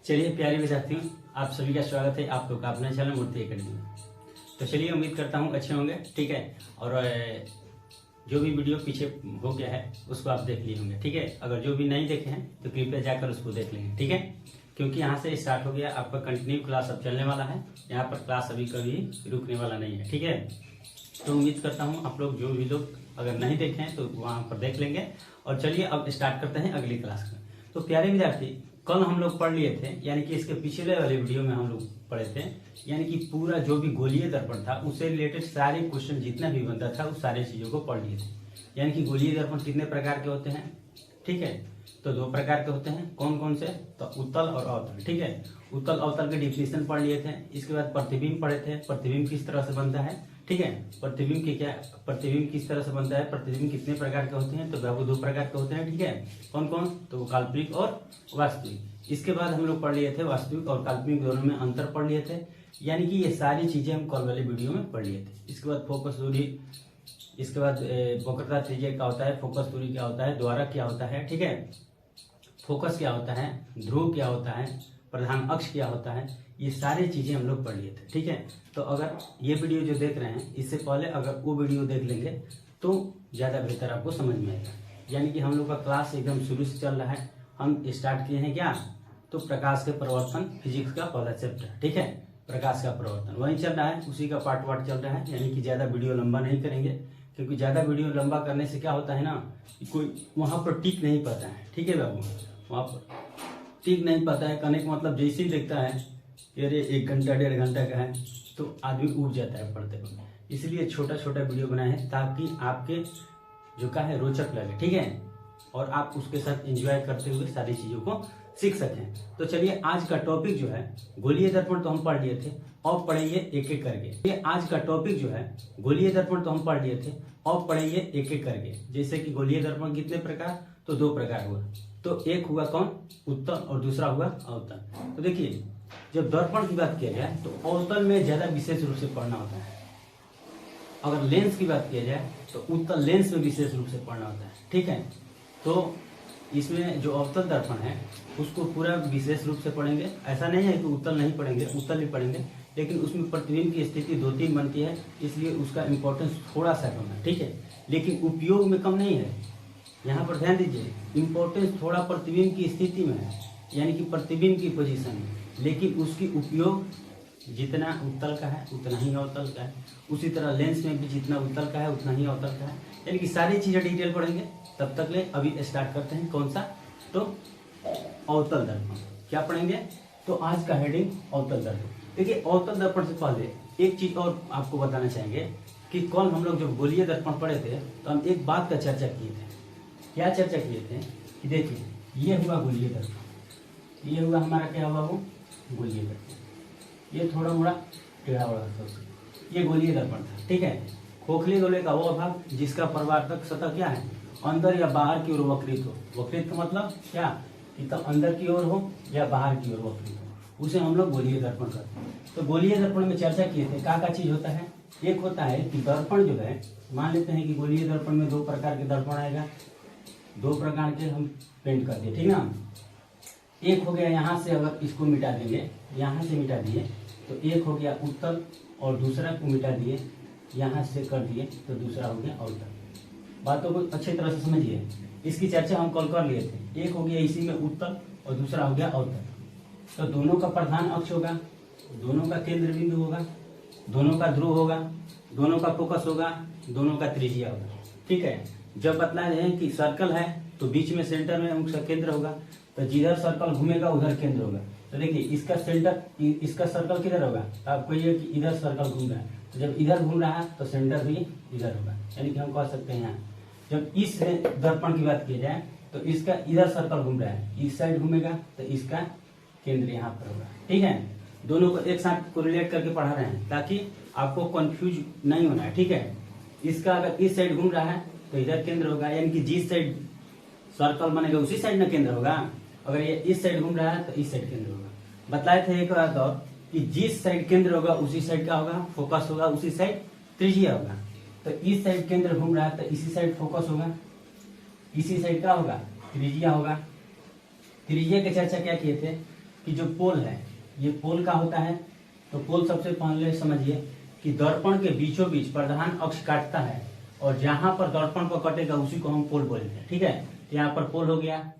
चलिए प्यारे विद्यार्थियों, आप सभी का स्वागत है आप लोग का अपने चैनल मूर्ति एकेडमी में। तो चलिए उम्मीद करता हूँ अच्छे होंगे, ठीक है। और जो भी वीडियो पीछे हो गया है उसको आप देख लिए होंगे, ठीक है। अगर जो भी नहीं देखे हैं तो कृपया जाकर उसको देख लेंगे, ठीक है। क्योंकि यहाँ से स्टार्ट हो गया आपका कंटिन्यू क्लास अब चलने वाला है। यहाँ पर क्लास अभी कभी रुकने वाला नहीं है, ठीक है। तो उम्मीद करता हूँ आप लोग जो भी लोग अगर नहीं देखे हैं तो वहाँ पर देख लेंगे। और चलिए अब स्टार्ट करते हैं अगली क्लास में। तो प्यारे विद्यार्थी, कल हम लोग पढ़ लिए थे, यानी कि इसके पिछले वाले वीडियो में हम लोग पढ़े थे, यानी कि पूरा जो भी गोलीय दर्पण था उससे रिलेटेड सारे क्वेश्चन जितना भी बनता था उस सारे चीजों को पढ़ लिए थे। यानी कि गोलीय दर्पण कितने प्रकार के होते हैं, ठीक है। तो दो प्रकार के होते हैं, कौन कौन से, तो उत्तल और अवतल, ठीक है। उत्तल अवतल के डिफिनेशन पढ़ लिए थे। इसके बाद प्रतिबिंब पढ़े थे, प्रतिबिंब किस तरह से बनता है, ठीक है। प्रतिबिंब किस तरह से बनता है, प्रतिबिंब कितने प्रकार के होते हैं, तो वो दो प्रकार के होते हैं, ठीक है। कौन कौन, तो काल्पनिक और वास्तविक। इसके बाद हम लोग पढ़ लिए थे वास्तविक और काल्पनिक दोनों में अंतर पढ़ लिए थे। यानी कि ये सारी चीजें हम कल वाले वीडियो में पढ़ लिए थे। इसके बाद फोकस दूरी, इसके बाद वक्रता त्रिज्या क्या होता है, फोकस दूरी क्या होता है, द्वारक क्या होता है, ठीक है। फोकस क्या होता है, ध्रुव क्या होता है, प्रधान अक्ष क्या होता है, ये सारी चीजें हम लोग पढ़ लिए थे, ठीक है। तो अगर ये वीडियो जो देख रहे हैं इससे पहले अगर वो वीडियो देख लेंगे तो ज्यादा बेहतर आपको समझ में आएगा। यानी कि हम लोग का क्लास एकदम शुरू से चल रहा है। हम स्टार्ट किए हैं क्या, तो प्रकाश के प्रवर्तन, फिजिक्स का पहला चैप्टर, ठीक है। प्रकाश का प्रवर्तन वही चल रहा है, उसी का पार्ट वार्ट चल रहा है। यानी कि ज्यादा वीडियो लंबा नहीं करेंगे, क्योंकि ज्यादा वीडियो लंबा करने से क्या होता है ना, कोई वहां पर टिक नहीं पाता है, ठीक है बाबू। वहां पर टिक नहीं पाता है, कहने का मतलब जैसे ही देखता है अरे 1 घंटा 1.5 घंटा का है तो आदमी उब जाता है पढ़ते वक्त। इसलिए छोटा छोटा वीडियो बनाए हैं ताकि आपके जो का है रोचक लगे, ठीक है। और आप उसके साथ एंजॉय करते हुए सारी चीजों को सीख सकें। तो चलिए आज का टॉपिक जो है गोलीय दर्पण तो हम पढ़ लिए थे, और पढ़ेंगे एक एक करके। ये आज का टॉपिक जो है गोलीय दर्पण तो हम पढ़ लिए थे, और पढ़ेंगे एक एक करके। जैसे कि गोलीय दर्पण कितने प्रकार, तो 2 प्रकार हुआ। तो एक हुआ कौन, उत्तल, और दूसरा हुआ अवतल। तो देखिए जब दर्पण की बात किया जाए तो अवतल में ज्यादा विशेष रूप से पढ़ना होता है। अगर लेंस की बात किया जाए तो उत्तल लेंस में विशेष रूप से पढ़ना होता है, ठीक है। तो इसमें जो अवतल दर्पण है उसको पूरा विशेष रूप से पढ़ेंगे। ऐसा नहीं है कि उत्तल नहीं पढ़ेंगे, उत्तल भी पढ़ेंगे, लेकिन उसमें प्रतिबिंब की स्थिति 2-3 बनती है, इसलिए उसका इम्पोर्टेंस थोड़ा सा कम है, ठीक है। लेकिन उपयोग में कम नहीं है। यहाँ पर ध्यान दीजिए, इम्पोर्टेंस थोड़ा प्रतिबिंब की स्थिति में है, यानी कि प्रतिबिंब की पोजीशन में, लेकिन उसकी उपयोग जितना उत्तल का है उतना ही अवतल का है। उसी तरह लेंस में भी जितना उत्तल का है उतना ही अवतल का है। यानी कि सारी चीजें डिटेल पढ़ेंगे। तब तक ले अभी स्टार्ट करते हैं कौन सा, तो अवतल दर्पण। क्या पढ़ेंगे, तो आज का हेडिंग अवतल दर्पण। देखिए अवतल दर्पण से पहले एक चीज और आपको बताना चाहेंगे कि कल हम लोग जब गोलीय दर्पण पढ़े थे तो हम एक बात का चर्चा किए थे। क्या चर्चा किए थे कि देखिए ये हुआ गोलीय दर्पण, ये हुआ हमारा क्या हुआ, वो गोलीय दर्पण। ये थोड़ा मोड़ा टेढ़ा बड़ा था, ये गोलीय दर्पण था, ठीक है। खोखले गोले का वो भाग जिसका परावर्तक सतह क्या है, अंदर या बाहर की ओर वक्रित हो। वक्रित का मतलब क्या, कि तो अंदर की ओर हो या बाहर की ओर वक्रित हो, उसे हम लोग गोलीय दर्पण कहते हैं। तो गोलीय दर्पण में चर्चा किए थे क्या चीज होता है। एक होता है कि दर्पण जो है, मान लेते हैं कि गोलीय दर्पण में 2 प्रकार के दर्पण आएगा, 2 प्रकार के हम पेंट कर दिए, ठीक ना। एक हो गया यहाँ से, अगर इसको मिटा देंगे, यहाँ से मिटा दिए तो एक हो गया उत्तल, और दूसरा को मिटा दिए यहाँ से कर दिए तो दूसरा हो गया अवतल। बातों को अच्छी तरह से समझिए, इसकी चर्चा हम कल कर लिए थे। एक हो गया इसी में उत्तल और दूसरा हो गया अवतल। तो दोनों का प्रधान अक्ष होगा, दोनों का केंद्र बिंदु होगा, दोनों का ध्रुव होगा, दोनों का फोकस होगा, दोनों का त्रिज्या होगा, ठीक है। जब बतला रहे हैं कि सर्कल है तो बीच में सेंटर में उसका केंद्र होगा, तो जिधर सर्कल घूमेगा उधर केंद्र होगा। तो देखिए इसका सेंटर, इसका सर्कल किधर होगा, तो आपको ये कि इधर सर्कल घूम रहा है, तो जब इधर घूम रहा है तो सेंटर भी इधर होगा। यानी कि हम कह सकते हैं यहाँ जब इस दर्पण की बात की जाए तो इसका इधर सर्कल घूम रहा है, इस साइड घूमेगा तो इसका केंद्र यहाँ पर होगा, ठीक है। दोनों को एक साथ कोरिलेट करके पढ़ा रहे हैं ताकि आपको कंफ्यूज नहीं होना है, ठीक है। इसका अगर इस साइड घूम रहा है तो इधर केंद्र होगा, यानी कि जिस साइड सर्कल बनेगा उसी साइड में केंद्र होगा। अगर ये इस साइड घूम रहा है तो इस साइड केंद्र होगा। बताए थे एक बात और कि जिस साइड केंद्र होगा उसी साइड क्या होगा, फोकस होगा, उसी साइड त्रिज्या होगा। तो इस साइड केंद्र घूम रहा है तो इसी साइड फोकस होगा, इसी साइड क्या होगा, त्रिज्या होगा। त्रिज्या की चर्चा क्या किए थे कि जो पोल है ये पोल का होता है। तो पोल सबसे पहले समझिए कि दर्पण के बीचों बीच प्रधान अक्ष काटता है और जहां पर दर्पण को कटेगा उसी को हम पोल बोलते हैं। ठीक है, तो यहाँ पर पोल हो गया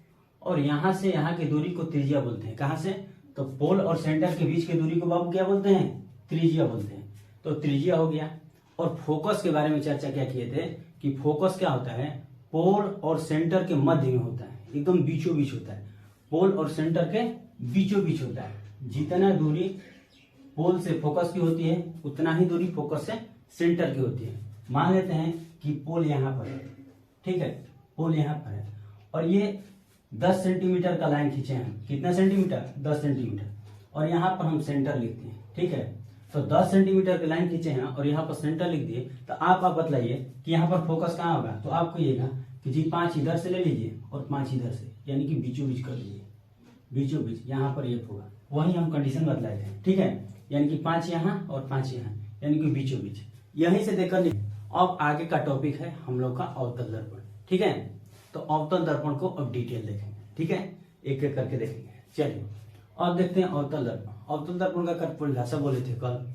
और यहाँ से यहाँ की दूरी को त्रिज्या बोलते हैं। कहाँ से? तो पोल और सेंटर के बीच की दूरी को बाबू क्या बोलते हैं? त्रिज्या बोलते हैं। तो त्रिज्या हो गया। और फोकस के बारे में चर्चा क्या किए थे कि फोकस क्या होता है? पोल और सेंटर के मध्य में होता है, एकदम बीचों बीच होता है। पोल और सेंटर के बीचों बीच होता है। जितना दूरी पोल से फोकस की होती है उतना ही दूरी फोकस से सेंटर की होती है। मान लेते हैं कि पोल यहाँ पर है, ठीक है, पोल यहाँ पर है और ये 10 सेंटीमीटर का लाइन खींचे हैं। कितना सेंटीमीटर? 10 सेंटीमीटर। और यहाँ पर हम सेंटर लिखते हैं। ठीक है, तो 10 सेंटीमीटर की लाइन खींचे हैं और यहाँ पर सेंटर लिख दिए। तो आप बतलाइए कि यहाँ पर फोकस कहाँ होगा? तो आप कहिएगा कि जी 5 इधर से ले लीजिए और 5 इधर से, यानी कि बीचों बीच कर लीजिए। बीचों बीच यहाँ पर ये होगा, वही हम कंडीशन बतलाए थे। ठीक है, यानी कि 5 यहाँ और 5 यहाँ, यानी कि बीचों बीच। यहीं से देखकर अब आगे का टॉपिक है हम लोग का अवतल दर्पण। ठीक है, तो अवतल दर्पण को अब डिटेल देखेंगे। ठीक है, एक एक करके देखेंगे। चलिए अब देखते हैं अवतल दर्पण। अवतल दर्पण का परिभाषा बोले थे कल,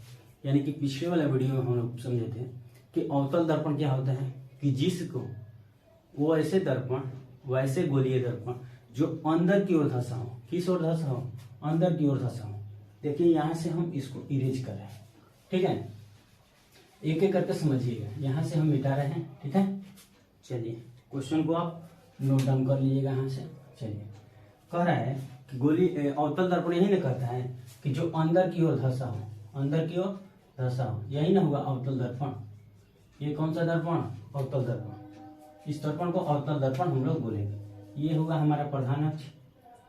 यानी कि पिछले वाले वीडियो में हम लोग समझे थे कि अवतल दर्पण क्या होता है कि जिसको वो ऐसे दर्पण, वैसे गोलीय दर्पण जो अंदर की ओर धंसा हो। किस ओर धंसा हो? अंदर की ओर धंसा हो। देखिए यहाँ से हम इसको इरेज कर रहे हैं। ठीक है, एक एक करके समझिएगा। यहाँ से हम मिटा रहे हैं। ठीक है, चलिए क्वेश्चन को आप नोट डाउन कर लीजिएगा यहाँ से। चलिए, कह रहा है कि गोली अवतल दर्पण यही ना कहता है कि जो अंदर की ओर धंसा हो, अंदर की ओर धंसा हो, यही ना हुआ अवतल दर्पण। ये कौन सा दर्पण? अवतल दर्पण। इस दर्पण को अवतल दर्पण हम लोग बोलेंगे। ये होगा हमारा प्रधान अक्ष,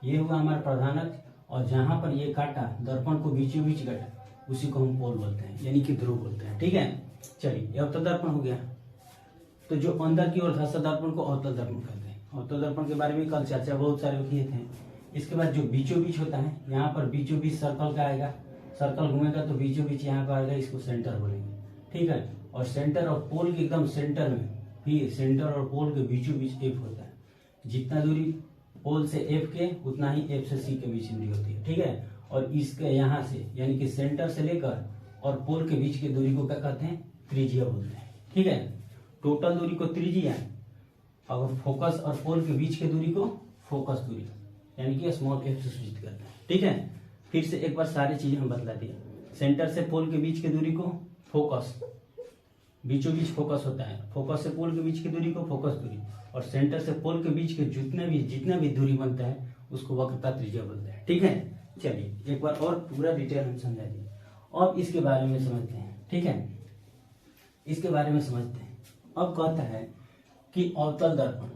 ये होगा हमारा प्रधान अक्ष और जहां पर ये काटा दर्पण को बीचों बीच काटा उसी को हम पोल बोलते हैं, यानी कि ध्रुव बोलते हैं। ठीक है, चलिए ये अवतल दर्पण हो गया। तो जो अंदर की ओर धंसा दर्पण को अवतल दर्पण कहते हैं। अवतल दर्पण के बारे में कल चर्चा बहुत सारे किए थे। इसके बाद जो बीचों बीच होता है, यहाँ पर बीचों बीच सर्कल का आएगा, सर्कल घूमेगा तो बीचों बीच यहाँ पर आएगा, इसको सेंटर बोलेंगे। ठीक है, और सेंटर और पोल के एकदम सेंटर में भी, सेंटर और पोल के बीचों बीच एफ होता है। जितना दूरी पोल से एफ के उतना ही एफ से सी के बीच दूरी होती है। ठीक है, और इसके यहाँ से यानी कि सेंटर से लेकर और पोल के बीच की दूरी को क्या कहते हैं? त्रिज्या बोलते हैं। ठीक है, टोटल दूरी को त्रिज्या और फोकस और पोल के बीच की दूरी को फोकस दूरी, यानी कि स्मॉल एफ से सूचित करते हैं। ठीक है, फिर से एक बार सारी चीजें हम बतला दिए। सेंटर से पोल के बीच की दूरी को फोकस, बीचों बीच फोकस होता है। फोकस से पोल के बीच की दूरी को फोकस दूरी, और सेंटर से पोल के बीच के जितना भी दूरी बनता है उसको वक्रता त्रिज्या बोलते हैं। ठीक है, चलिए एक बार और पूरा डिटेल हम समझा दिए। अब इसके बारे में समझते हैं। ठीक है, इसके बारे में समझते हैं। अब कहता है कि अवतल दर्पण,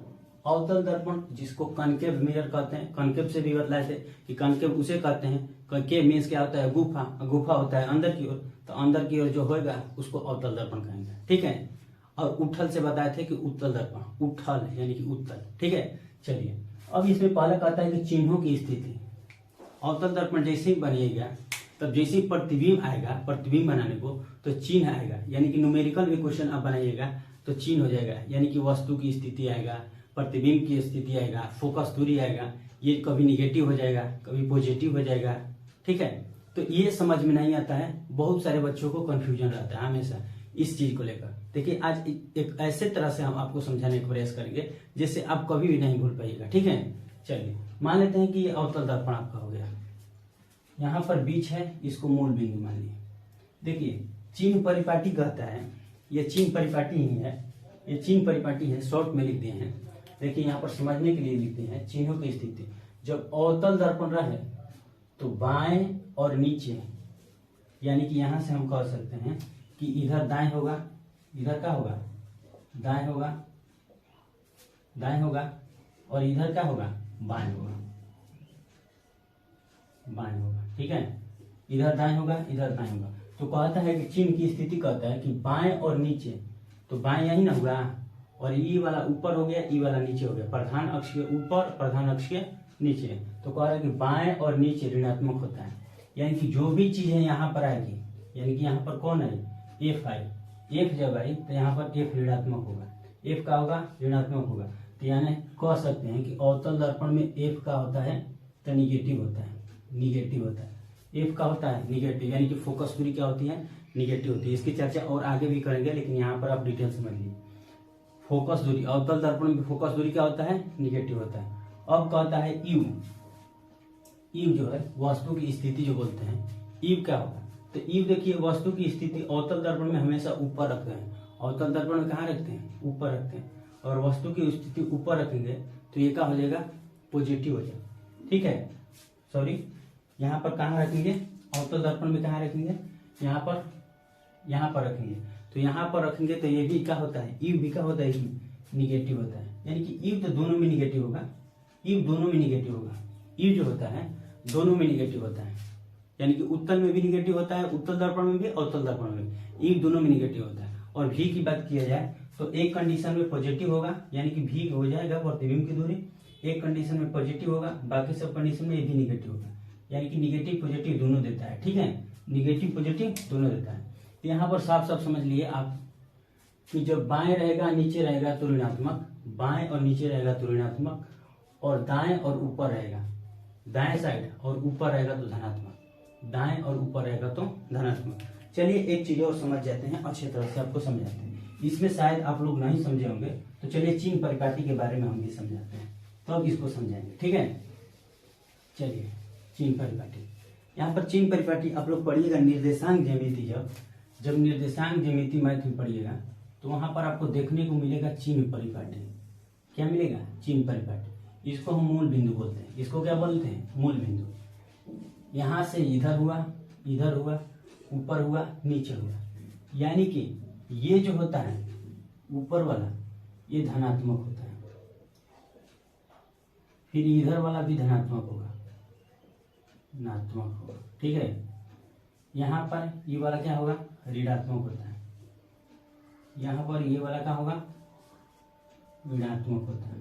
अवतल दर्पण जिसको कनकेव मिरर कहते हैं, कनकेव से भी बतलाए थे कि कनकेव उसे कहते हैं। कनकेव मीन्स क्या होता है? गुफा, गुफा होता है अंदर की ओर, तो अंदर की ओर जो होगा उसको अवतल दर्पण कहेंगे। ठीक है, और उठल से बताए थे कि उत्तल दर्पण, उठल यानी कि उत्तल। ठीक है, चलिए अब इसमें पहले कहता है कि चिन्हों की स्थिति। अवतल दर्पण जैसे ही बनिएगा तब जैसे ही प्रतिबिंब आएगा, प्रतिबिंब बनाने को तो चिन्ह आएगा, यानी कि न्यूमेरिकल भी क्वेश्चन आप बनाइएगा तो चिन्ह हो जाएगा, यानी कि वस्तु की स्थिति आएगा, प्रतिबिंब की स्थिति आएगा, फोकस दूरी आएगा। ये कभी निगेटिव हो जाएगा, कभी पॉजिटिव हो जाएगा। ठीक है, तो ये समझ में नहीं आता है, बहुत सारे बच्चों को कंफ्यूजन रहता है हमेशा इस चीज को लेकर। देखिए आज एक ऐसे तरह से हम आपको समझाने का प्रयास करेंगे जिससे आप कभी भी नहीं भूल पाइएगा। ठीक है, चलिए मान लेते हैं कि ये अवतल दर्पण आपका हो गया। यहाँ पर बीच है, इसको मूल बिंदु मान लिए। देखिए चिन्ह परिपाटी कहता है, ये चिन्ह परिपाटी ही है, ये चिन्ह परिपाटी है, शॉर्ट में लिख दिए हैं। देखिए यहाँ पर समझने के लिए लिखते हैं चिन्हों की स्थिति। जब अवतल दर्पण रहे तो बाएं और नीचे, यानी कि यहां से हम कह सकते हैं कि इधर दाएं होगा, इधर क्या होगा? दाएं होगा, दाएं होगा, और इधर क्या होगा? बाएं होगा, बाएं होगा। ठीक है, इधर दाएं होगा, इधर बाएं होगा। तो कहता है कि चिन्ह की स्थिति कहता है कि बाएं और नीचे, तो बाएं यही ना हुआ, और ई वाला ऊपर हो गया, ई वाला नीचे हो गया। प्रधान अक्ष के ऊपर, प्रधान अक्ष के नीचे। तो कह रहा है कि बाएं और नीचे ऋणात्मक होता है, यानी कि जो भी चीजें यहाँ पर आएगी, यानी कि यहाँ पर कौन है? एफ आई, एफ जब आई तो यहाँ पर एफ ऋणात्मक होगा, एफ का होगा ऋणात्मक होगा। तो यानी कह सकते हैं कि अवतल दर्पण में एफ का होता है तो निगेटिव होता है। निगेटिव होता है। एफ का होता है निगेटिव, यानी कि फोकस दूरी क्या होती है, निगेटिव होती है। इसकी चर्चा और आगे भी करेंगे, लेकिन यहाँ पर आप डिटेल समझ लीजिए। फोकस दूरी, अवतल दर्पण में फोकस दूरी क्या होता है, निगेटिव होता है। अब क्या होता है यू, यू जो है वस्तु की स्थिति जो बोलते हैं, यू क्या होगा, तो यू देखिए वस्तु की स्थिति अवतल दर्पण में हमेशा ऊपर रखते हैं। अवतल दर्पण में कहाँ रखते हैं, ऊपर रखते हैं, और वस्तु की स्थिति ऊपर रखेंगे तो ये क्या हो जाएगा, पॉजिटिव हो जाएगा। ठीक है, सॉरी यहाँ पर कहाँ रखेंगे, अवतल दर्पण में कहाँ रखेंगे, यहाँ पर रखेंगे। तो यहाँ पर रखेंगे तो ये भी क्या होता है, यू भी क्या होता है, निगेटिव होता है। यानी कि यू तो दोनों में निगेटिव होगा, यू दोनों में निगेटिव होगा। यू जो होता है दोनों में निगेटिव होता है, यानी कि उत्तल में भी निगेटिव होता है, उत्तल दर्पण में भी, अवतल दर्पण में भी, यू दोनों में निगेटिव होता है। और भी की बात किया जाए तो एक कंडीशन में पॉजिटिव होगा, यानी कि भी हो जाएगा प्रतिबिंब की दूरी, एक कंडीशन में पॉजिटिव होगा, बाकी सब कंडीशन में ये भी निगेटिव होगा, यानी कि निगेटिव पॉजिटिव दोनों देता है। ठीक है, निगेटिव पॉजिटिव दोनों देता है। तो यहाँ पर साफ साफ समझ लिए आप कि जब बाएं रहेगा नीचे रहेगा तो ऋणात्मक, बाएं और नीचे रहेगा तो ऋणात्मक, और दाएं और ऊपर रहेगा, दाएं साइड और ऊपर रहेगा तो धनात्मक, दाएं और ऊपर रहेगा तो धनात्मक। चलिए एक चीज और समझ जाते हैं, अच्छी तरह से आपको समझाते हैं। इसमें शायद आप लोग नहीं समझे होंगे, तो चलिए चिन्ह परिपाटी के बारे में हम भी समझाते हैं, तो अब इसको समझाएंगे। ठीक है, चलिए चिन्ह परिपाटी। यहाँ पर चिन्ह परिपाटी आप लोग पढ़िएगा निर्देशांक ज्यामिति, जब निर्देशांक ज्यामिति मैथ में पढ़िएगा तो वहां पर आपको देखने को मिलेगा चिन्ह परिपाटी। क्या मिलेगा, चिन्ह परिपाटी। इसको हम मूल बिंदु बोलते हैं, इसको क्या बोलते हैं, मूल बिंदु। यहाँ से इधर हुआ, इधर हुआ, ऊपर हुआ, नीचे हुआ, यानी कि ये जो होता है ऊपर वाला ये धनात्मक होता है, फिर इधर वाला भी धनात्मक होगा, ऋणात्मक होगा। ठीक है, यहाँ पर ये वाला क्या होगा, ऋणात्मक होता है, यहाँ पर ये वाला क्या होगा, ऋणात्मक होता है,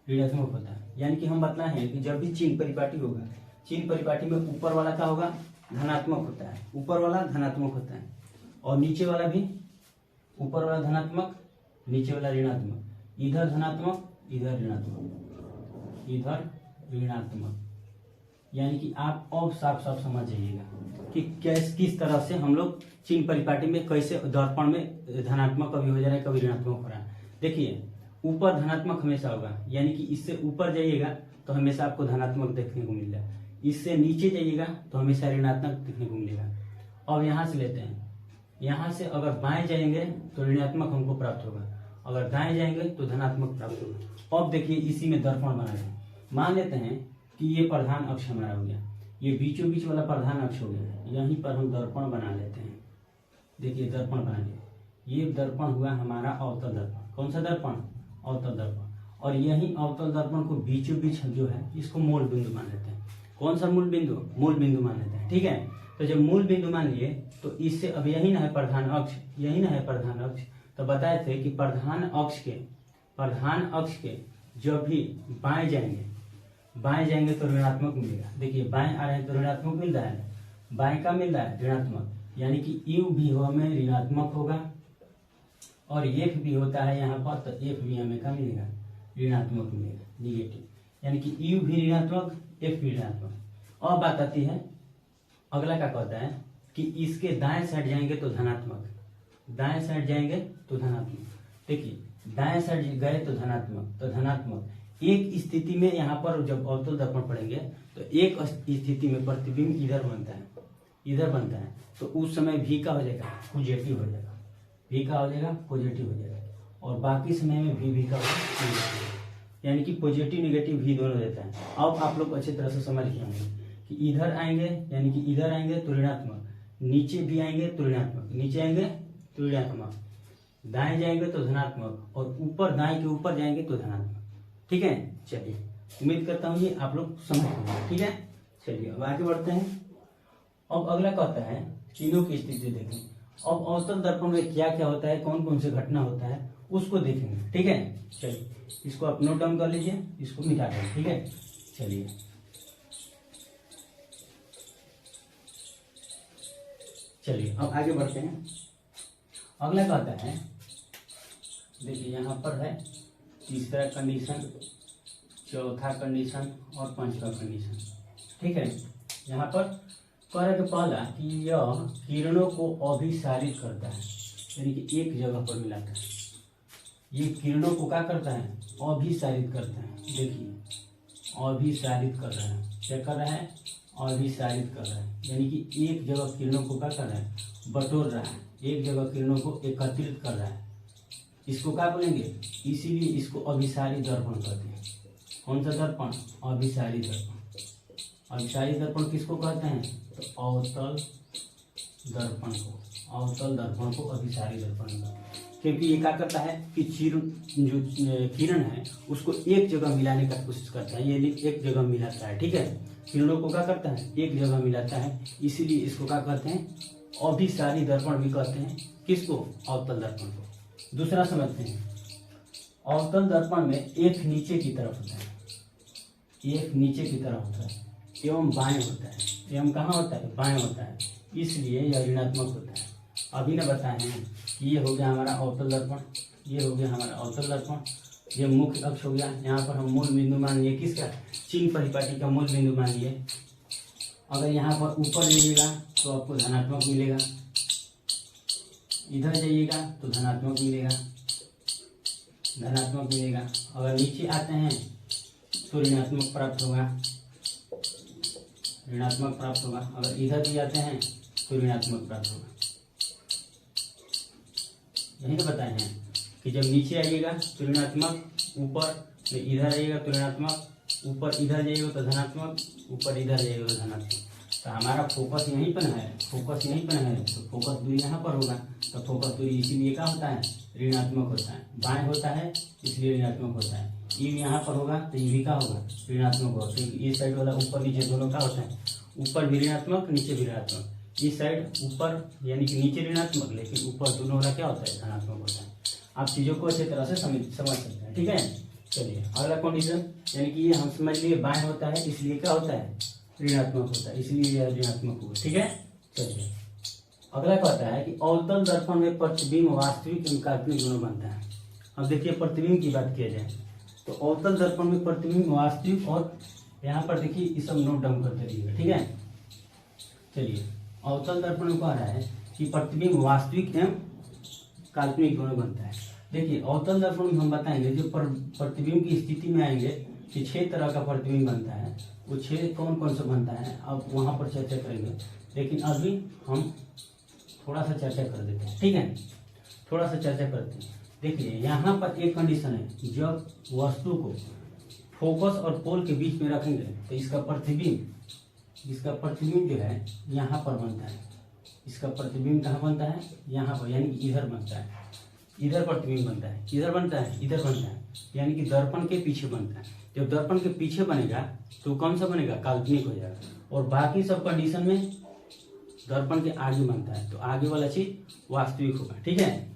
ऋणात्मक होता है। यानी कि हम बतलाए हैं कि जब भी चिन्ह परिपाटी होगा, चिन्ह परिपाटी में ऊपर वाला क्या होगा, धनात्मक होता है, ऊपर वाला धनात्मक होता है, और नीचे वाला भी, ऊपर वाला धनात्मक, नीचे वाला ऋणात्मक, इधर धनात्मक, इधर ऋणात्मक, इधर ऋणात्मक। यानी कि आप और साफ साफ समझ जाइएगा कि किस तरह से हम लोग चिन्ह परिपाटी में कैसे दर्पण में धनात्मक कभी हो जा रहा है, कभी ऋणात्मक हो रहा है। देखिए ऊपर धनात्मक हमेशा होगा, यानी कि इससे ऊपर जाइएगा तो हमेशा आपको धनात्मक देखने को मिल रहा है, इससे नीचे जाइएगा तो हमेशा ऋणात्मक देखने को मिलेगा। अब यहाँ से लेते हैं, यहाँ से अगर बाएं जाएंगे तो ऋणात्मक हमको प्राप्त होगा, अगर दाएं जाएंगे तो धनात्मक प्राप्त होगा। अब देखिए इसी में दर्पण बना है, मान लेते हैं कि ये प्रधान अक्ष हमारा हो गया, ये बीचों बीच वाला प्रधान अक्ष हो गया, यहीं पर हम दर्पण बना लेते हैं। देखिए दर्पण बना लिया, ये दर्पण हुआ हमारा अवतल दर्पण। कौन सा दर्पण, अवतल दर्पण। और यही अवतल दर्पण को बीचों बीच जो है इसको मूल बिंदु मान लेते हैं। कौन सा मूल बिंदु, मूल बिंदु मान लेते हैं। ठीक है, तो जब मूल बिंदु मान लिए तो इससे अब यही ना है प्रधान अक्ष, यही ना है प्रधान अक्ष। तो बताए थे कि प्रधान अक्ष के जब भी बाएं जाएंगे तो ऋणात्मक मिलेगा। देखिए बाएं आ रहे हैं तो ऋणात्मक मिल रहा है, बाएं का मिल रहा है ऋणात्मक, यानी कि यू भी हमें ऋणात्मक होगा, और एफ भी होता है यहाँ पर, तो एफ भी हमें क्या मिलेगा, ऋणात्मक मिलेगा, निगेटिव। यानी कि यू भी ऋणात्मक, एफ भी ऋणात्मक। और बात आती है अगला क्या कहता है कि इसके दाएं साइड जाएंगे तो धनात्मक, दाएं साइड जाएंगे तो धनात्मक। देखिए दाएं साइड गए तो धनात्मक, तो धनात्मक। एक स्थिति में यहाँ पर जब अवतल दर्पण पढ़ेंगे तो एक स्थिति में प्रतिबिंब इधर बनता है, इधर बनता है, तो उस समय भी का हो जाएगा, पॉजिटिव हो जाएगा, भी का हो जाएगा, पॉजिटिव हो जाएगा। और बाकी समय में भी का हो जाएगा, यानी कि पॉजिटिव निगेटिव भी दोनों देता है। अब आप लोग अच्छी तरह से समझ गए होंगे कि इधर आएंगे, यानी कि इधर आएंगे तो ऋणात्मक, नीचे भी आएंगे तो ऋणात्मक, नीचे आएंगे तो ऋणात्मक, दाएं जाएंगे तो धनात्मक, और ऊपर दाएं के ऊपर जाएंगे तो धनात्मक। ठीक है, चलिए उम्मीद करता हूँ ये आप लोग समझ गए। ठीक है, चलिए अब आगे बढ़ते हैं। अब अगला कहता है चिन्हों की स्थिति देखें। अब अवतल दर्पण में क्या क्या होता है, कौन कौन से घटना होता है उसको देखेंगे। ठीक है, चलिए इसको आप नोट डाउन कर लीजिए, इसको मिटा दें। ठीक है, चलिए अब आगे बढ़ते हैं। अगला कहता है, देखिए यहाँ पर है तीसरा कंडीशन, चौथा कंडीशन और पांचवा कंडीशन। ठीक है। यहाँ पर कह रहे पहला कि यह किरणों को अभिसारित करता है, यानी कि एक जगह पर मिलाता है। ये किरणों को क्या करता है? अभिसारित करता है। देखिए अभिसारित कर रहा है, क्या कर रहा है? अभिसारित कर रहा है, यानी कि एक जगह किरणों को क्या कर रहा है? बटोर रहा है, एक जगह किरणों को एकत्रित कर रहा है। इसको क्या बोलेंगे? इसीलिए इसको अभिसारी दर्पण कहते हैं। कौन सा दर्पण? अभिसारी दर्पण। अभिसारी दर्पण किसको कहते हैं? तो अवतल दर्पण को, अवतल दर्पण को अभिसारी दर्पण कहते हैं। क्योंकि ये क्या करता है कि जो किरण है उसको एक जगह मिलाने का कोशिश करता है, ये एक जगह मिलाता है। ठीक है, किरणों को क्या करता है? एक जगह मिलाता है, इसीलिए इसको क्या कहते हैं? अभिसारी दर्पण भी कहते हैं। किसको? अवतल दर्पण को। दूसरा समझते हैं, अवतल दर्पण में एक नीचे की तरफ होता है, एक नीचे की तरफ होता है एवं बाएं होता है। एवं कहाँ होता है? बाएं होता है, इसलिए यह ऋणात्मक होता है। अभी ना बताए हैं कि ये हो गया हमारा अवतल दर्पण, ये हो गया हमारा अवतल दर्पण, ये मुख्य अक्ष हो गया। यहाँ पर हम मूल बिंदु मान लिए किसका? चिन्ह परिपाटी का मूल बिंदु मान लिए। अगर यहाँ पर ऊपर जाइएगा तो आपको धनात्मक मिलेगा, इधर जाइएगा तो धनात्मक मिलेगा, धनात्मक मिलेगा। अगर नीचे आते हैं तो ऋणात्मक प्राप्त होगा, ऋणात्मक प्राप्त होगा। अगर इधर भी जाते हैं तो ऋणात्मक प्राप्त होगा। यही तो बताए हैं कि जब नीचे आइएगा तो ऋणात्मक, ऊपर इधर आइएगा तो ऋणात्मक, ऊपर इधर जाइएगा तो धनात्मक, ऊपर इधर जाइएगा तो धनात्मक। तो हमारा फोकस यहीं पर है, फोकस यहीं पर है, तो फोकस दूरी यहाँ पर होगा। तो फोकस दूरी इसीलिए क्या होता है? ऋणात्मक होता है। बाएं होता है इसलिए ऋणात्मक होता है। ये यहाँ पर होगा तो ये भी क्या होगा? ऋणात्मक होगा। तो ये साइड वाला ऊपर नीचे दोनों क्या होता है? ऊपर भी ऋणात्मक, नीचे भी ऋणात्मक। इस साइड ऊपर यानी कि नीचे ऋणात्मक, लेकिन ऊपर दोनों वाला क्या होता है? धनात्मक होता है। आप चीजों को अच्छी तरह से समझ सकते हैं। ठीक है, चलिए अगला कंडीशन, यानी कि ये हम समझ लिए बाएं होता है इसलिए क्या होता है? ऋणात्मक होता है, इसलिए यह ऋणात्मक हुआ। ठीक है, चलिए अगला कहता है कि अवतल दर्पण में प्रतिबिंब वास्तविक एवं काल्पनिक दोनों बनता है। अब देखिए प्रतिबिंब की बात किया जाए तो अवतल दर्पण में प्रतिबिंब वास्तविक, और यहाँ पर देखिए ये सब नोट डाउन करते रहिएगा। ठीक है, चलिए अवतल दर्पण में कह रहा है कि प्रतिबिंब वास्तविक एवं काल्पनिक दोनों बनता है। देखिए अवतल दर्पण में हम बताएंगे जो प्रतिबिंब की स्थिति में आएंगे कि 6 तरह का प्रतिबिंब बनता है। वो 6 कौन कौन सा बनता है अब वहां पर चर्चा करेंगे, लेकिन अभी हम थोड़ा सा चर्चा कर देते हैं। ठीक है, थोड़ा सा चर्चा करते हैं। देखिए यहाँ पर एक कंडीशन है, जब वस्तु को फोकस और पोल के बीच में रखेंगे तो इसका प्रतिबिंब जो है यहाँ पर बनता है। इसका प्रतिबिंब कहाँ बनता है? यहाँ पर, यानी कि इधर बनता है। इधर प्रतिबिंब बनता है, इधर बनता है, इधर बनता है, यानी कि दर्पण के पीछे बनता है। जब दर्पण के पीछे बनेगा तो कौन सा बनेगा? काल्पनिक हो जाएगा। और बाकी सब कंडीशन में दर्पण के आगे बनता है, तो आगे वाला चीज वास्तविक होगा। ठीक है,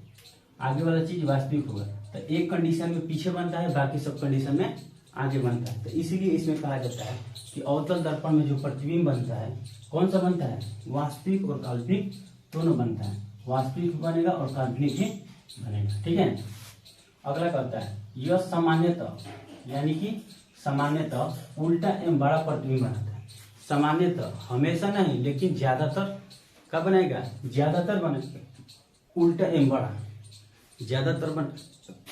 आगे वाला चीज वास्तविक होगा। तो एक कंडीशन में पीछे बनता है, बाकी सब कंडीशन में आगे बनता है। तो इसीलिए इसमें कहा जाता है कि अवतल दर्पण में जो प्रतिबिंब बनता है कौन सा बनता है? वास्तविक और काल्पनिक दोनों बनता है। वास्तविक बनेगा और काल्पनिक भी बनेगा। ठीक है, अगला कहता है यह सामान्यतः, यानी कि सामान्यतः उल्टा एवं बड़ा प्रतिबिंब बनाता है। सामान्यतः, हमेशा नहीं लेकिन ज्यादातर कब बनेगा? ज्यादातर बनेगा उल्टा एवं बड़ा, ज्यादातर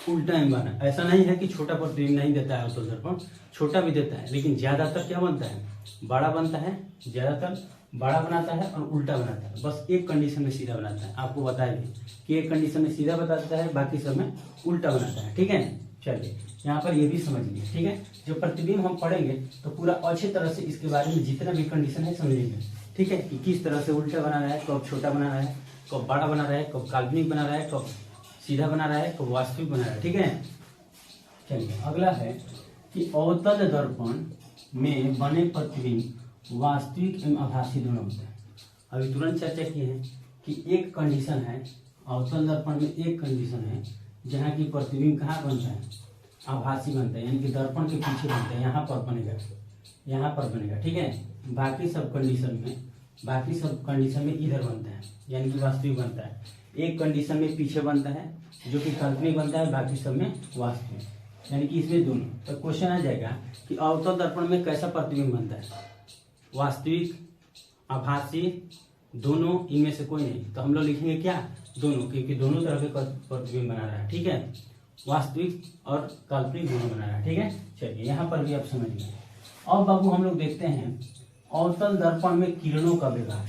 उल्टा एवं बड़ा। ऐसा नहीं है कि छोटा प्रतिबिंब नहीं देता है अवतल दर्पण, छोटा भी देता है, लेकिन ज्यादातर क्या बनता है? बड़ा बनता है। ज्यादातर बड़ा बनाता है और उल्टा बनाता है। बस एक कंडीशन में सीधा बनाता है। आपको बताएंगे कि एक कंडीशन में सीधा बताता है, बाकी सब में उल्टा बनाता है। ठीक है, चलिए यहाँ पर ये भी समझ लीजिए। ठीक है, जो प्रतिबिंब हम पढ़ेंगे तो पूरा अच्छी तरह से इसके बारे में जितना भी कंडीशन है समझेंगे। ठीक है, कि किस तरह से उल्टा बना रहा है, कब छोटा बना रहा है, कब बड़ा बना रहा है, कब काल्पनिक बना रहा है, कब सीधा बना रहा है, कब वास्तविक बना रहा है। ठीक है, चलिए अगला है कि अवतल दर्पण में बने प्रतिबिंब वास्तविक एवं आभासी दोनों होते हैं। अभी तुरंत चर्चा की है कि एक कंडीशन है अवतल दर्पण में, एक कंडीशन है जहाँ की प्रतिबिंब कहाँ बनता है? आभासी बनता है, यानी कि दर्पण के पीछे बनता है, यहाँ पर बनेगा, यहाँ पर बनेगा। ठीक है, बाकी सब कंडीशन में इधर बनता है, यानी कि वास्तविक बनता है। एक कंडीशन में पीछे बनता है जो कि काल्पनिक बनता है, बाकी सब में वास्तविक, यानी कि इसमें दोनों। तो क्वेश्चन आ जाएगा कि अवतल दर्पण में कैसा प्रतिबिंब बनता है? वास्तविक, आभासी, दोनों, इनमें से कोई नहीं। तो हम लोग लिखेंगे क्या, दोनों, क्योंकि दोनों तरह के प्रतिबिंब बना रहा है। ठीक है, वास्तविक और काल्पनिक दोनों बना रहा है। ठीक है, चलिए यहाँ पर भी आप समझिए। और बाबू हम लोग देखते हैं अवतल दर्पण में किरणों का व्यवहार।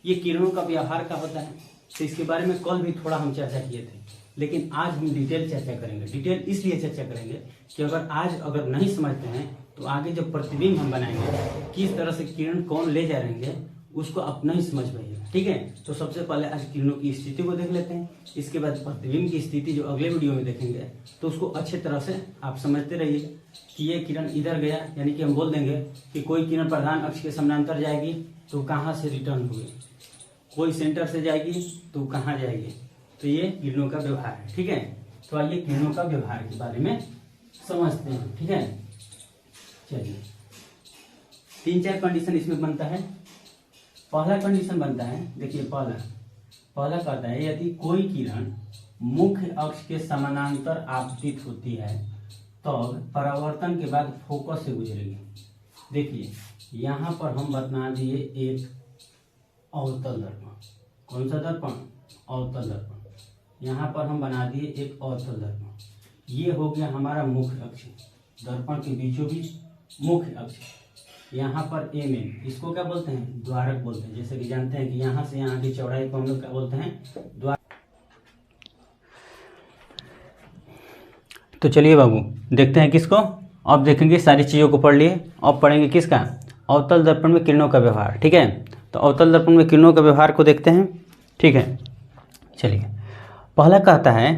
ये किरणों का व्यवहार का होता है, तो इसके बारे में कल भी थोड़ा हम चर्चा किए थे, लेकिन आज हम डिटेल चर्चा करेंगे। डिटेल इसलिए चर्चा करेंगे कि अगर नहीं समझते हैं तो आगे जब प्रतिबिंब हम बनाएंगे, किस तरह से किरण कौन ले जा रहेंगे उसको अपना ही समझ पाइएगा। ठीक है, तो सबसे पहले आज किरणों की स्थिति को देख लेते हैं, इसके बाद प्रतिबिंब की स्थिति जो अगले वीडियो में देखेंगे, तो उसको अच्छे तरह से आप समझते रहिए कि ये किरण इधर गया, यानी कि हम बोल देंगे कि कोई किरण प्रधान अक्ष के समानांतर जाएगी तो कहाँ से रिटर्न हुई, कोई सेंटर से जाएगी तो कहाँ जाएगी। तो ये किरणों का व्यवहार है। ठीक है, तो आइए किरणों का व्यवहार के बारे में समझते हैं। ठीक है, चलिए 3-4 कंडीशन इसमें बनता है। पहला कंडीशन बनता है, देखिए पहला कहता है यदि कोई किरण मुख्य अक्ष के समानांतर आपतित होती है तब परावर्तन के बाद फोकस से गुजरेगी। देखिए यहाँ पर हम बना दिए एक अवतल दर्पण। कौन सा दर्पण, अवतल दर्पण। यहाँ पर हम बना दिए एक अवतल दर्पण। ये हो गया हमारा मुख्य अक्ष, दर्पण के बीचों बीच मुख्य अक्ष। यहाँ पर एम, इसको क्या बोलते हैं, द्वारक बोलते हैं। जैसे कि जानते हैं कि यहाँ से यहाँ की चौड़ाई को हम लोग क्या बोलते हैं, द्वारक। तो चलिए बाबू देखते हैं किसको। अब देखेंगे सारी चीज़ों को पढ़ लिए, अब पढ़ेंगे किसका, अवतल दर्पण में किरणों का व्यवहार। ठीक है, तो अवतल दर्पण में किरणों का व्यवहार को देखते हैं। ठीक है, चलिए पहला कहता है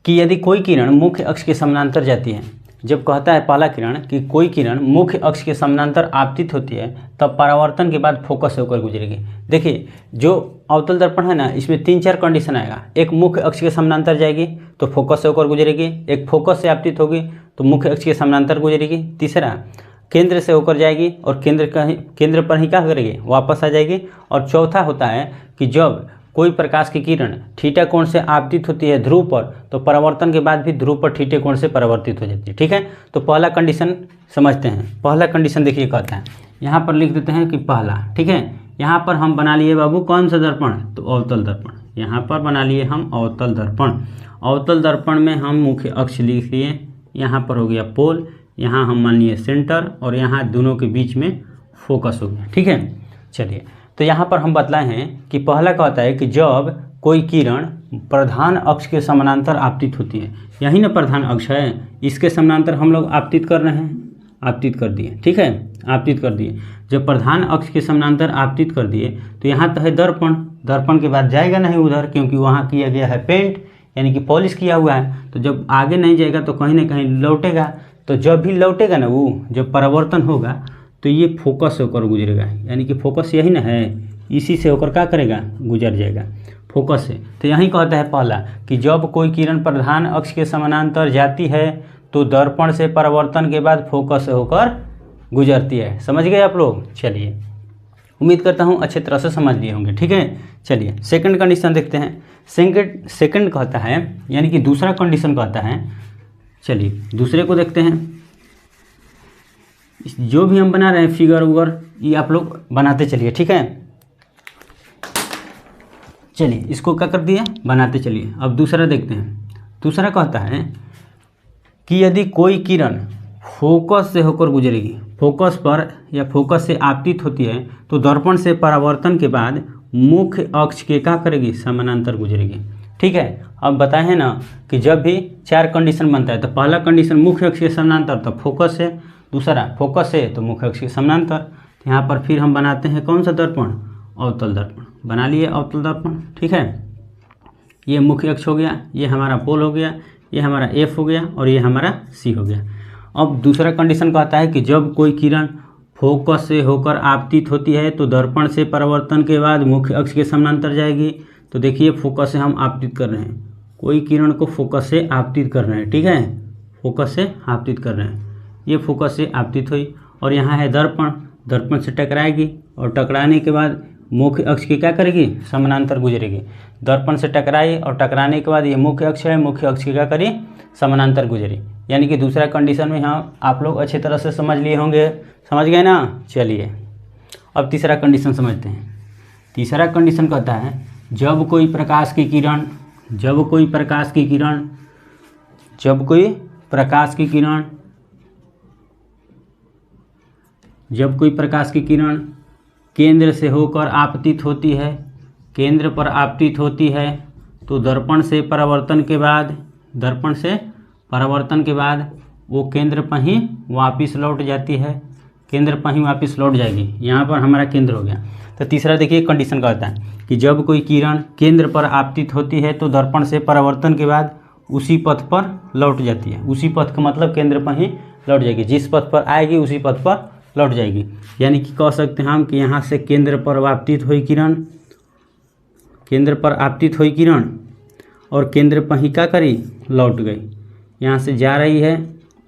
कि यदि कोई किरण मुख्य अक्ष के समानांतर जाती है, जब कहता है पहला किरण कि कोई किरण मुख्य अक्ष के समानांतर आपतित होती है तब परावर्तन के बाद फोकस से होकर गुजरेगी। देखिए जो अवतल दर्पण है ना, इसमें 3-4 कंडीशन आएगा। एक मुख्य अक्ष के समानांतर जाएगी तो फोकस से होकर गुजरेगी, एक फोकस से आपतित होगी तो मुख्य अक्ष के समानांतर गुजरेगी, तीसरा केंद्र से होकर जाएगी और केंद्र पर ही क्या करेगी, वापस आ जाएगी, और चौथा होता है कि जब कोई प्रकाश की किरण थीटा कोण से आपतित होती है ध्रुव पर तो परावर्तन के बाद भी ध्रुव पर थीटे कोण से परावर्तित हो जाती है। ठीक है, तो पहला कंडीशन समझते हैं। पहला कंडीशन देखिए कहता है, यहाँ पर लिख देते हैं कि पहला। ठीक है, यहाँ पर हम बना लिए बाबू कौन सा दर्पण, तो अवतल दर्पण। यहाँ पर बना लिए हम अवतल दर्पण। अवतल दर्पण में हम मुख्य अक्ष लिख लिए, यहाँ पर हो गया पोल, यहाँ हम मान लिए सेंटर, और यहाँ दोनों के बीच में फोकस हो गया। ठीक है, चलिए तो यहाँ पर हम बतलाए हैं कि पहला कहता है कि जब कोई किरण प्रधान अक्ष के समानांतर आपतित होती है, यही ना प्रधान अक्ष है, इसके समानांतर हम लोग आपतित कर रहे हैं, आपतित कर दिए। ठीक है, आपतित कर दिए। जब प्रधान अक्ष के समानांतर आपतित कर दिए तो यहाँ तो है दर्पण, दर्पण के बाद जाएगा नहीं उधर, क्योंकि वहाँ किया गया है पेंट, यानी कि पॉलिश किया हुआ है। तो जब आगे नहीं जाएगा तो कहीं ना कहीं लौटेगा, तो जब भी लौटेगा ना वो, जब परावर्तन होगा तो ये फोकस से होकर गुजरेगा, यानी कि फोकस यही ना है, इसी से होकर क्या करेगा, गुजर जाएगा फोकस से। तो यही कहता है पहला कि जब कोई किरण प्रधान अक्ष के समानांतर जाती है तो दर्पण से परावर्तन के बाद फोकस से होकर गुजरती है। समझ गए आप लोग। चलिए उम्मीद करता हूँ अच्छे तरह से समझ लिए होंगे। ठीक है, चलिए सेकंड कंडीशन देखते हैं। सेकंड कहता है, यानी कि दूसरा कंडीशन कहता है, चलिए दूसरे को देखते हैं। जो भी हम बना रहे हैं फिगर उगर, ये आप लोग बनाते चलिए। ठीक है, चलिए इसको क्या कर दिया, बनाते चलिए। अब दूसरा देखते हैं। दूसरा कहता है कि यदि कोई किरण फोकस से होकर गुजरेगी, फोकस पर या फोकस से आपतित होती है तो दर्पण से परावर्तन के बाद मुख्य अक्ष के क्या करेगी, समानांतर गुजरेगी। ठीक है, अब बताए हैं ना कि जब भी 4 कंडीशन बनता है तो पहला कंडीशन मुख्य अक्ष के समानांतर तो फोकस से, दूसरा फोकस से तो मुख्य अक्ष के समानांतर। तो यहाँ पर फिर हम बनाते हैं कौन सा दर्पण, अवतल दर्पण। बना लिए अवतल दर्पण। ठीक है, ये मुख्य अक्ष हो गया, ये हमारा पोल हो गया, ये हमारा एफ हो गया, और ये हमारा सी हो गया। अब दूसरा कंडीशन कहता है कि जब कोई किरण फोकस से होकर आपतित होती है तो दर्पण से परावर्तन के बाद मुख्य अक्ष के समानांतर जाएगी। तो देखिए फोकस से हम आपतित कर रहे हैं, कोई किरण को फोकस से आपतित कर रहे हैं। ठीक है, फोकस से आपतित कर रहे हैं, ये फोकस से आपतित हुई, और यहाँ है दर्पण, दर्पण से टकराएगी, और टकराने के बाद मुख्य अक्ष की क्या करेगी, समानांतर गुजरेगी। दर्पण से टकराई और टकराने के बाद ये मुख्य अक्ष है, मुख्य अक्ष की क्या करी, समानांतर गुजरी। यानी कि दूसरा कंडीशन में यहाँ आप लोग अच्छी तरह से समझ लिए होंगे। समझ गए ना। चलिए अब तीसरा कंडीशन समझते हैं। तीसरा कंडीशन कहता है जब कोई प्रकाश की किरण केंद्र से होकर आपतित होती है तो दर्पण से परावर्तन के बाद वो केंद्र पर ही वापस लौट जाती है, यहाँ पर हमारा केंद्र हो गया। तो तीसरा देखिए कंडीशन का होता है कि जब कोई किरण केंद्र पर आपतित होती है तो दर्पण से परावर्तन के बाद उसी पथ पर लौट जाती है। उसी पथ का मतलब केंद्र पर ही लौट जाएगी, जिस पथ पर आएगी उसी पथ पर लौट जाएगी। यानी कि कह सकते हैं हम कि यहाँ से केंद्र पर आपतित हुई किरण और केंद्र पर ही क्या करी, लौट गई। यहाँ से जा रही है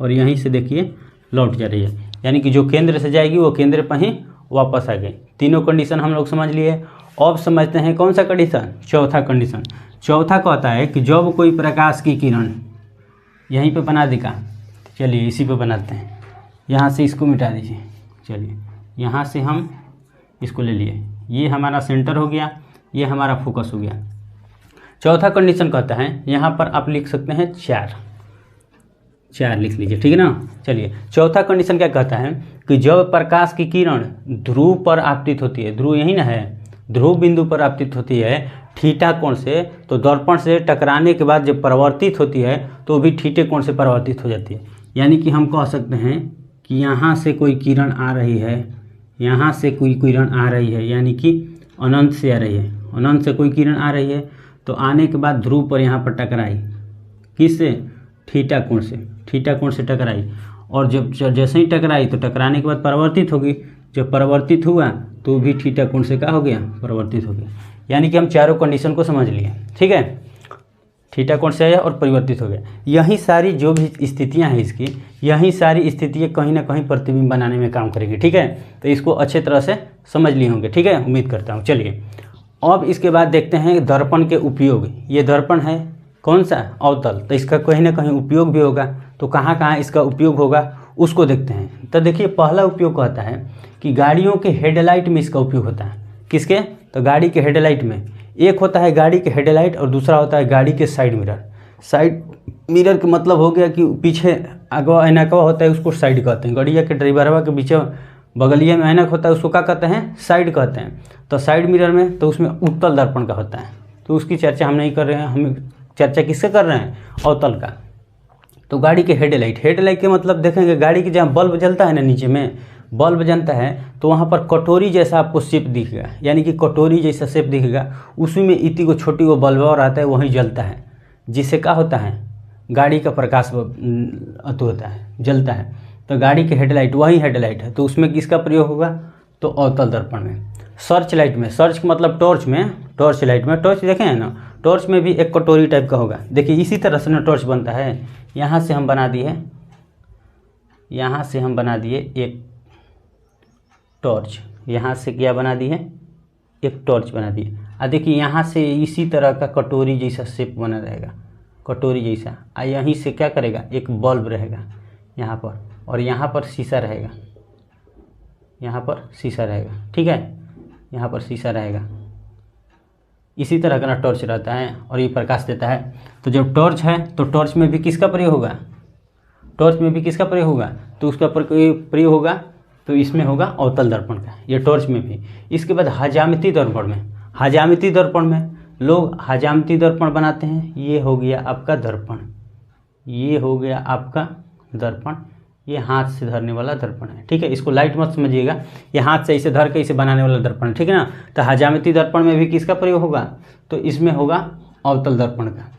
और यहीं से देखिए लौट जा रही है, यानी कि जो केंद्र से जाएगी वो केंद्र पर ही वापस आ गई। तीनों कंडीशन हम लोग समझ लिए। अब समझते हैं कौन सा कंडीशन, चौथा कंडीशन। चौथा कहता है कि जब कोई प्रकाश की किरण, यहीं पे बना देगा, चलिए इसी पे बनाते हैं, यहाँ से इसको मिटा दीजिए। चलिए यहाँ से हम इसको ले लिए, ये हमारा सेंटर हो गया, ये हमारा फोकस हो गया। चौथा कंडीशन कहता है, यहाँ पर आप लिख सकते हैं चार लिख लीजिए, ठीक है ना। चलिए चौथा कंडीशन क्या कहता है कि जब प्रकाश की किरण ध्रुव पर आपतित होती है, ध्रुव यही ना है, ध्रुव बिंदु पर आपतित होती है थीटा कोण से, तो दर्पण से टकराने के बाद जब परावर्तित होती है तो भी थीटे कोण से परावर्तित हो जाती है। यानी कि हम कह सकते हैं कि यहाँ से कोई किरण आ रही है, यानी कि अनंत से आ रही है, अनंत से कोई किरण आ रही है, तो आने के बाद ध्रुव पर यहाँ पर टकराई, किससे, थीटा कोण से टकराई, और जब जैसे ही टकराई तो टकराने के बाद परावर्तित होगी, जब परावर्तित हुआ तो भी थीटा कोण से क्या हो गया, परावर्तित हो गया। यानी कि हम चारों कंडीशन को समझ लिए, ठीक है। थीटा कोण से आया और परिवर्तित हो गया। यही सारी जो भी स्थितियां हैं इसकी, यही सारी स्थितियां कहीं ना कहीं प्रतिबिंब बनाने में काम करेगी, ठीक है। तो इसको अच्छे तरह से समझ लिए होंगे, ठीक है, उम्मीद करता हूँ। चलिए अब इसके बाद देखते हैं दर्पण के उपयोग। ये दर्पण है कौन सा, अवतल, तो इसका कहीं ना कहीं उपयोग भी होगा। तो कहाँ कहाँ इसका उपयोग होगा उसको देखते हैं। तो देखिए पहला उपयोग कहता है कि गाड़ियों के हेडलाइट में इसका उपयोग होता है। किसके, तो गाड़ी के हेडलाइट में। एक होता है गाड़ी के हेडलाइट और दूसरा होता है गाड़ी के साइड मिरर। साइड मिरर का मतलब हो गया कि पीछे अगवा ऐनकवा होता है, उसको साइड कहते हैं। गाड़िया के ड्राइवरवा के पीछे बगलिया में ऐनक होता है, उसको क्या कहते हैं, साइड कहते हैं। तो साइड मिरर में तो उसमें उत्तल दर्पण का होता है, तो उसकी चर्चा हम नहीं कर रहे हैं। हम चर्चा किससे कर रहे हैं, अवतल का। तो गाड़ी के हेडलाइट के मतलब देखेंगे गाड़ी के जहाँ बल्ब जलता है ना, नीचे में बल्ब जलता है तो वहाँ पर कटोरी जैसा आपको शेप दिखेगा, यानी कि कटोरी जैसा शेप दिखेगा, उसी में इतनी को छोटी वो बल्ब और आता है, वहीं जलता है, जिससे क्या होता है, गाड़ी का प्रकाश होता है, जलता है। तो गाड़ी के हेडलाइट वही हेडलाइट है, तो उसमें किसका प्रयोग होगा, तो अवतल दर्पण में। सर्च लाइट में, सर्च का मतलब टॉर्च में, टॉर्च लाइट में, टॉर्च देखे हैं ना, टॉर्च में भी एक कटोरी टाइप का होगा। देखिए इसी तरह से ना टॉर्च बनता है। यहाँ से हम बना दिए एक टॉर्च, यहाँ से क्या बना दी है, एक टॉर्च बना दी है। देखिए यहाँ से इसी तरह का कटोरी जैसा शेप बना रहेगा, कटोरी जैसा। यहीं से क्या करेगा, एक बल्ब रहेगा यहाँ पर, और यहाँ पर शीशा रहेगा, ठीक है, यहाँ पर शीशा रहेगा। इसी तरह का ना टॉर्च रहता है और ये प्रकाश देता है। तो जब टॉर्च है तो टॉर्च में भी किसका प्रयोग होगा, तो उसका प्रयोग होगा, तो इसमें होगा अवतल दर्पण का, ये टॉर्च में भी। इसके बाद हजामती दर्पण में लोग हजामती दर्पण बनाते हैं। ये हो गया आपका दर्पण, ये हाथ से धरने वाला दर्पण है, ठीक है। इसको लाइट मत समझिएगा, ये हाथ से इसे धर के इसे बनाने वाला दर्पण है, ठीक है ना। तो हजामती दर्पण में भी किसका प्रयोग होगा, तो इसमें होगा अवतल दर्पण का।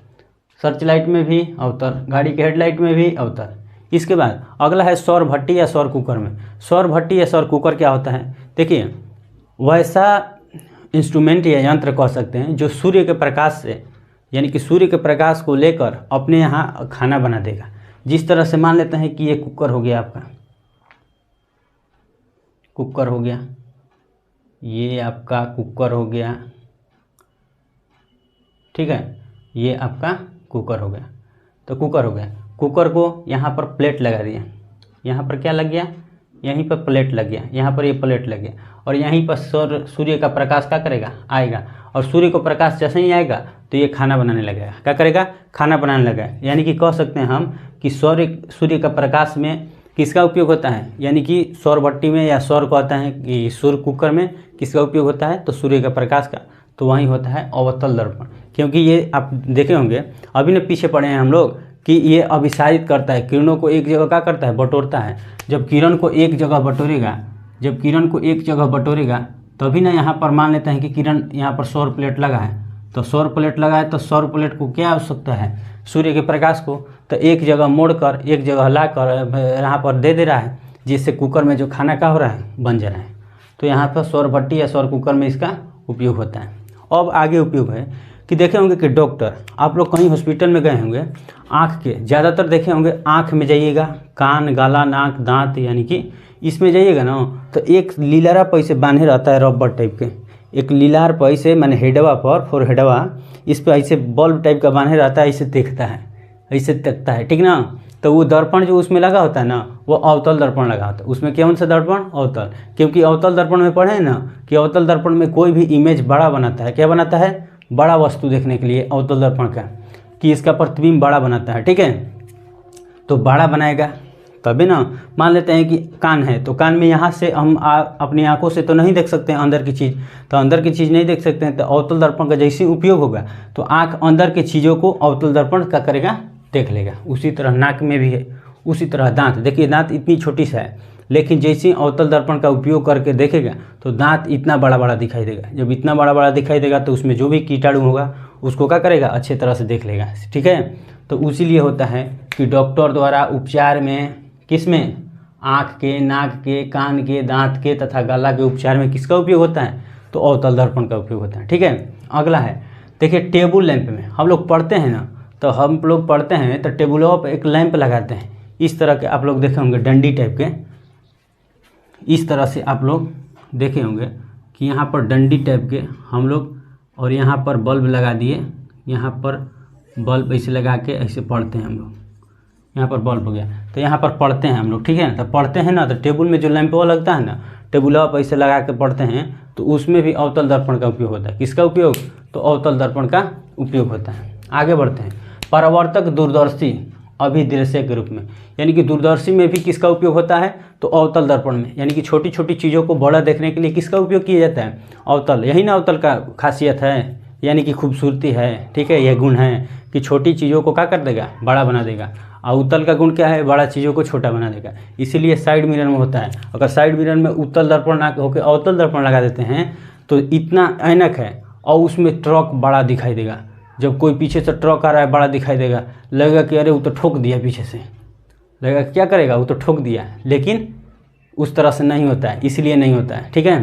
सर्च लाइट में भी अवतल, गाड़ी के हेडलाइट में भी अवतल। इसके बाद अगला है सौर भट्टी या सौर कुकर में। सौर भट्टी या सौर कुकर क्या होता है, देखिए वैसा इंस्ट्रूमेंट या यंत्र कह सकते हैं जो सूर्य के प्रकाश से, यानी कि सूर्य के प्रकाश को लेकर अपने यहाँ खाना बना देगा। जिस तरह से मान लेते हैं कि ये कुकर हो गया आपका, ये आपका कुकर हो गया, ठीक है, ये आपका कुकर हो गया। तो कुकर को यहाँ पर प्लेट लगा दिया, यहाँ पर क्या लग गया, यहीं पर प्लेट लग गया, यहाँ पर ये प्लेट लग गया और यहीं पर सूर्य का प्रकाश क्या करेगा, आएगा और सूर्य को प्रकाश जैसे ही आएगा तो ये खाना बनाने लगेगा। क्या करेगा, खाना बनाने लगेगा। यानी कि कह सकते हैं हम कि सूर्य का प्रकाश में किसका उपयोग होता है, यानी कि सौर भट्टी में या सौर कहते हैं कि सूर्य कुकर में किसका उपयोग होता है, तो सूर्य का प्रकाश का, तो वहीं होता है अवतल दर्पण। क्योंकि ये आप देखे होंगे अभी ने पीछे पढ़े हैं हम लोग कि ये अभिसारित करता है, किरणों को एक जगह क्या करता है, बटोरता है। जब किरण को एक जगह बटोरेगा तभी ना यहाँ पर मान लेते हैं कि किरण यहाँ पर सौर प्लेट लगा है, तो सौर प्लेट लगा है तो सौर प्लेट को क्या आवश्यकता है, सूर्य के प्रकाश को, तो एक जगह मोड़कर एक जगह लाकर यहाँ पर दे रहा है, जिससे कुकर में जो खाना का हो रहा है, बन जा रहा है। तो यहाँ पर सौर भट्टी या सौर कुकर में इसका उपयोग होता है। अब आगे उपयोग है कि देखे होंगे कि डॉक्टर, आप लोग कहीं हॉस्पिटल में गए होंगे, आँख के ज़्यादातर देखे होंगे, आँख में जाइएगा, कान, गला, नाक, दांत, यानी कि इसमें जाइएगा ना तो एक लीलारा पर ऐसे बांधे रहता है रबर टाइप के, एक लीलार पर ऐसे मैंने हेडवा पर फोरहेडवा इस पर ऐसे बल्ब टाइप का बांधे रहता है, ऐसे देखता है, ऐसे तकता है, ठीक ना। तो वो दर्पण जो उसमें लगा होता है ना, वो अवतल दर्पण लगा होता है। उसमें कौन सा दर्पण, अवतल, क्योंकि अवतल दर्पण में पढ़े हैं ना कि अवतल दर्पण में कोई भी इमेज बड़ा बनाता है, क्या बनाता है, बड़ा वस्तु देखने के लिए अवतल दर्पण का, कि इसका प्रतिबिंब बड़ा बनाता है, ठीक है। तो बड़ा बनाएगा तभी ना, मान लेते हैं कि कान है तो कान में यहाँ से हम अपनी आंखों से तो नहीं देख सकते हैं अंदर की चीज़, तो अंदर की चीज़ नहीं देख सकते हैं, तो अवतल दर्पण का जैसे उपयोग होगा तो आंख अंदर की चीज़ों को अवतल दर्पण का करेगा, देख लेगा। उसी तरह नाक में भी है, उसी तरह दांत, देखिए दांत इतनी छोटी सा है, लेकिन जैसे ही अवतल दर्पण का उपयोग करके देखेगा तो दांत इतना बड़ा बड़ा दिखाई देगा। जब इतना बड़ा बड़ा दिखाई देगा तो उसमें जो भी कीटाणु होगा उसको क्या करेगा, अच्छे तरह से देख लेगा, ठीक है। तो इसीलिए होता है कि डॉक्टर द्वारा उपचार में, किसमें, आँख के, नाक के, कान के, दांत के तथा गला के उपचार में किसका उपयोग होता है, तो अवतल दर्पण का उपयोग होता है, ठीक है। अगला है, देखिए टेबल लैंप में हम लोग पढ़ते हैं ना, तो हम लोग पढ़ते हैं तो टेबलों पर एक लैंप लगाते हैं, इस तरह के आप लोग देखे होंगे, डंडी टाइप के, इस तरह से आप लोग देखे होंगे कि यहाँ पर डंडी टाइप के हम लोग, और यहाँ पर बल्ब लगा दिए, यहाँ पर बल्ब ऐसे लगा के ऐसे पढ़ते हैं हम लोग, यहाँ पर बल्ब हो गया तो यहाँ पर पढ़ते हैं हम लोग, ठीक है। तो पढ़ते हैं ना, तो टेबल में जो लैंप लगता है ना, टेबुला पर ऐसे लगा के पढ़ते हैं, तो उसमें भी अवतल दर्पण का उपयोग होता है। किसका उपयोग, तो अवतल दर्पण का उपयोग होता है। आगे बढ़ते हैं, परावर्तक दूरदर्शी अभिदृश्य के रूप में, यानी कि दूरदर्शी में भी किसका उपयोग होता है, तो अवतल दर्पण में, यानी कि छोटी छोटी चीज़ों को बड़ा देखने के लिए किसका उपयोग किया जाता है, अवतल। यही ना अवतल का खासियत है, यानी कि खूबसूरती है, ठीक है, यह गुण है कि छोटी चीज़ों को क्या कर देगा, बड़ा बना देगा। अवतल का गुण क्या है, बड़ा चीज़ों को छोटा बना देगा। इसीलिए साइड मिरर में होता है, अगर साइड मिरर में उत्तल दर्पण ना होकर अवतल दर्पण लगा देते हैं तो इतना ऐनक है और उसमें ट्रक बड़ा दिखाई देगा। जब कोई पीछे से ट्रक आ रहा है, बड़ा दिखाई देगा, लगेगा कि अरे वो तो ठोक दिया, पीछे से लगेगा क्या करेगा, वो तो ठोक दिया, लेकिन उस तरह से नहीं होता है, इसलिए नहीं होता है, ठीक है,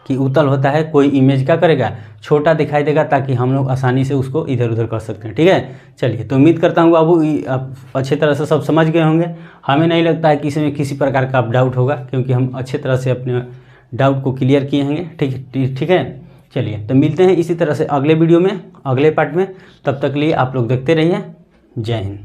कि उत्तल होता है, कोई इमेज क्या करेगा, छोटा दिखाई देगा, ताकि हम लोग आसानी से उसको इधर उधर कर सकते हैं, ठीक है। चलिए, तो उम्मीद करता हूँ आप अच्छे तरह से सब समझ गए होंगे। हमें नहीं लगता है कि इसमें किसी प्रकार का डाउट होगा, क्योंकि हम अच्छे तरह से अपने डाउट को क्लियर किए होंगे, ठीक है। चलिए, तो मिलते हैं इसी तरह से अगले वीडियो में, अगले पार्ट में। तब तक के लिए आप लोग देखते रहिए। जय हिंद।